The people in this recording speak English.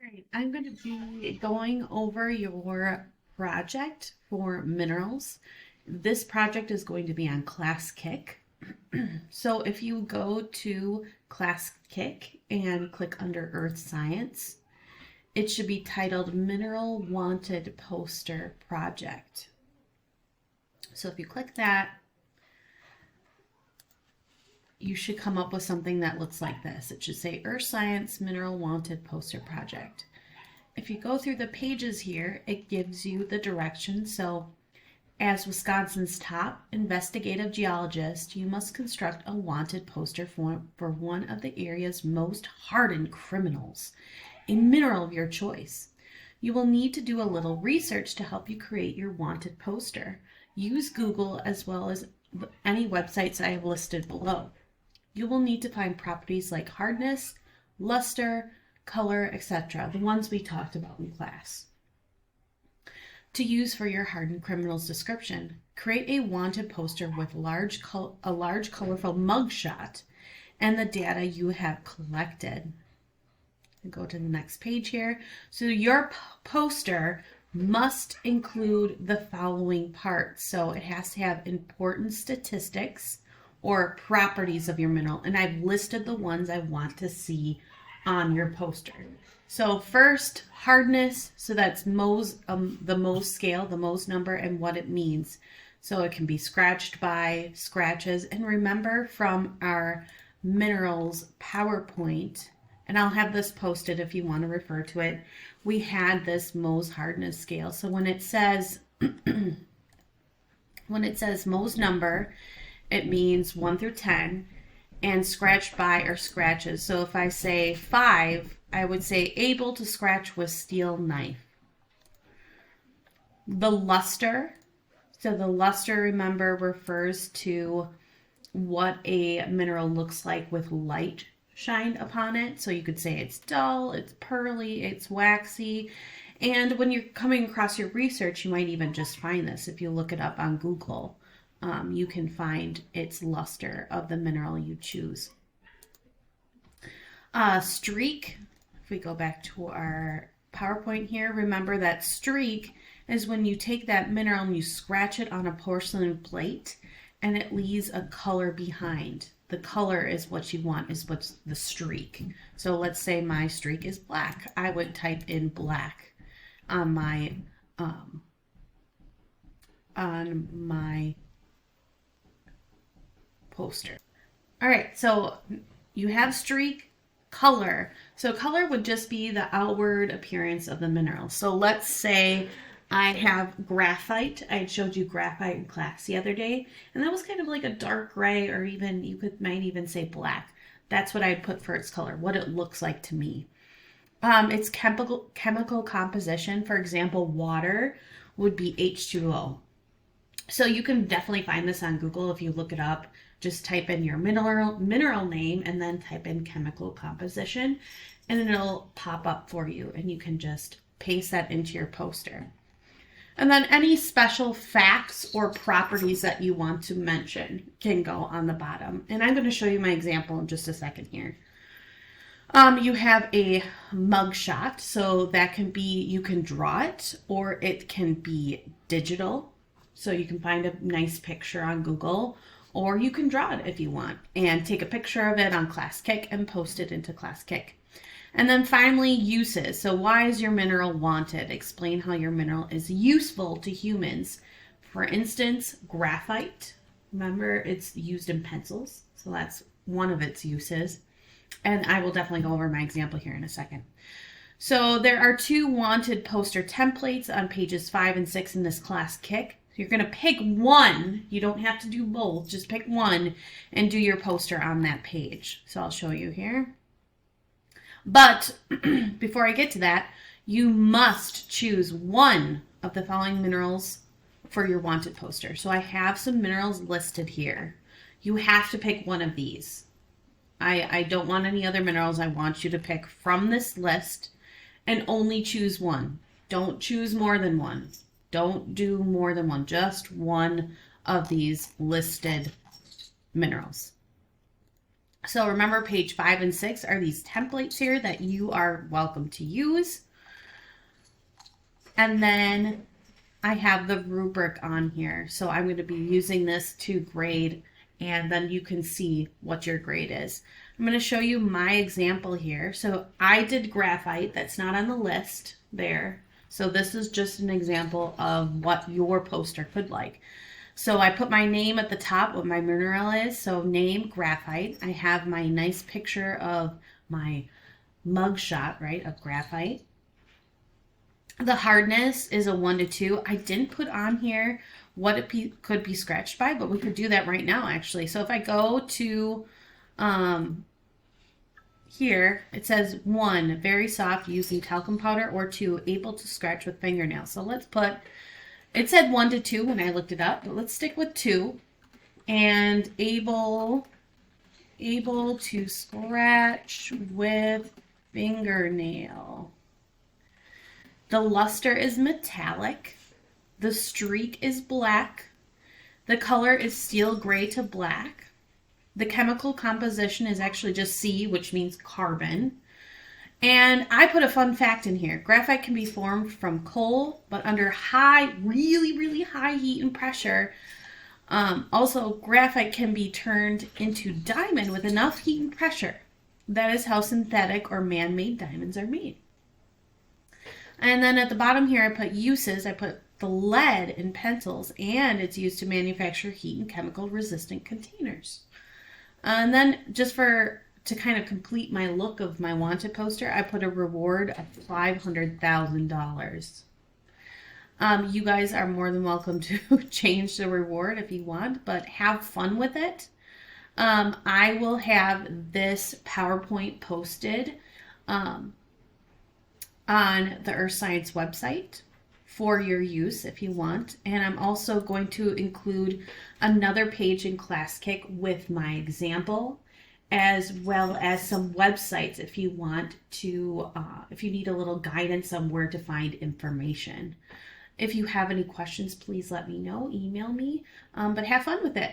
Right, I'm going to be going over your project for minerals. This project is going to be on Class Kick. So if you go to Class Kick and click under Earth Science, it should be titled Mineral Wanted Poster Project. So if you click that, you should come up with something that looks like this. It should say Earth Science Mineral Wanted Poster Project. If you go through the pages here, it gives you the directions. So as Wisconsin's top investigative geologist, you must construct a wanted poster for one of the area's most hardened criminals, a mineral of your choice. You will need to do a little research to help you create your wanted poster. Use Google as well as any websites I have listed below. You will need to find properties like hardness, luster, color, etc., the ones we talked about in class. To use for your hardened criminal's description, create a wanted poster with a large colorful mugshot and the data you have collected. Go to the next page here. So your poster must include the following parts. So it has to have important statistics or properties of your mineral, and I've listed the ones I want to see on your poster. So first, hardness, so that's Mohs, the Mohs scale, the Mohs number, and what it means. So it can be scratched by, scratches, and remember from our minerals PowerPoint, and I'll have this posted if you want to refer to it, we had this Mohs hardness scale. So when it says Mohs number, it means 1 through 10, and scratched by or scratches. So if I say 5, I would say able to scratch with steel knife. The luster, so the luster, remember, refers to what a mineral looks like with light shined upon it. So you could say it's dull, it's pearly, it's waxy. And when you're coming across your research, you might even just find this. If you look it up on Google, you can find its luster of the mineral you choose. Streak, if we go back to our PowerPoint here, remember that streak is when you take that mineral and you scratch it on a porcelain plate and it leaves a color behind. The color is what you want, is what's the streak. So let's say my streak is black. I would type in black on my poster. All right, so you have streak, color. So color would just be the outward appearance of the mineral. So let's say I have graphite. I showed you graphite in class the other day, and that was kind of like a dark gray, or even might even say black. That's what I'd put for its color, what it looks like to me. Its chemical composition, for example, water would be H2O. So you can definitely find this on Google if you look it up. Just type in your mineral name and then type in chemical composition, and it'll pop up for you, and you can just paste that into your poster. And then any special facts or properties that you want to mention can go on the bottom. And I'm going to show you my example in just a second here. You have a mugshot, so that can be, you can draw it, or it can be digital. So you can find a nice picture on Google, or you can draw it if you want and take a picture of it on Class Kick and post it into Class Kick. And then finally, uses. So why is your mineral wanted? Explain how your mineral is useful to humans. For instance, graphite. Remember, it's used in pencils. So that's one of its uses. And I will definitely go over my example here in a second. So there are 2 wanted poster templates on pages 5 and 6 in this Class Kick. You're going to pick one. You don't have to do both. Just pick one and do your poster on that page. So I'll show you here. But before I get to that, you must choose one of the following minerals for your wanted poster. So I have some minerals listed here. You have to pick one of these. I don't want any other minerals. I want you to pick from this list and only choose one. Don't choose more than one. Don't do more than one, just one of these listed minerals. So remember, page 5 and 6 are these templates here that you are welcome to use. And then I have the rubric on here. So I'm going to be using this to grade, and then you can see what your grade is. I'm going to show you my example here. So I did graphite. That's not on the list there. So this is just an example of what your poster could like. So I put my name at the top, what my mineral is. So name, graphite. I have my nice picture of my mug shot, right, of graphite. The hardness is a 1 to 2. I didn't put on here what it could be scratched by, but we could do that right now, actually. So if I go to here, it says 1, very soft, using talcum powder, or 2, able to scratch with fingernails. So let's put, it said 1 to 2 when I looked it up, but let's stick with 2. And able to scratch with fingernail. The luster is metallic. The streak is black. The color is steel gray to black. The chemical composition is actually just C, which means carbon. And I put a fun fact in here. Graphite can be formed from coal, but under high, really, really high heat and pressure. Also, graphite can be turned into diamond with enough heat and pressure. That is how synthetic or man-made diamonds are made. And then at the bottom here, I put uses. I put the lead in pencils, and it's used to manufacture heat and chemical resistant containers. And then just to kind of complete my look of my wanted poster, I put a reward of $500,000. You guys are more than welcome to change the reward if you want, but have fun with it. I will have this PowerPoint posted on the Earth Science website for your use if you want. And I'm also going to include another page in Classkick with my example, as well as some websites if you want to, if you need a little guidance on where to find information. If you have any questions, please let me know. Email me, but have fun with it.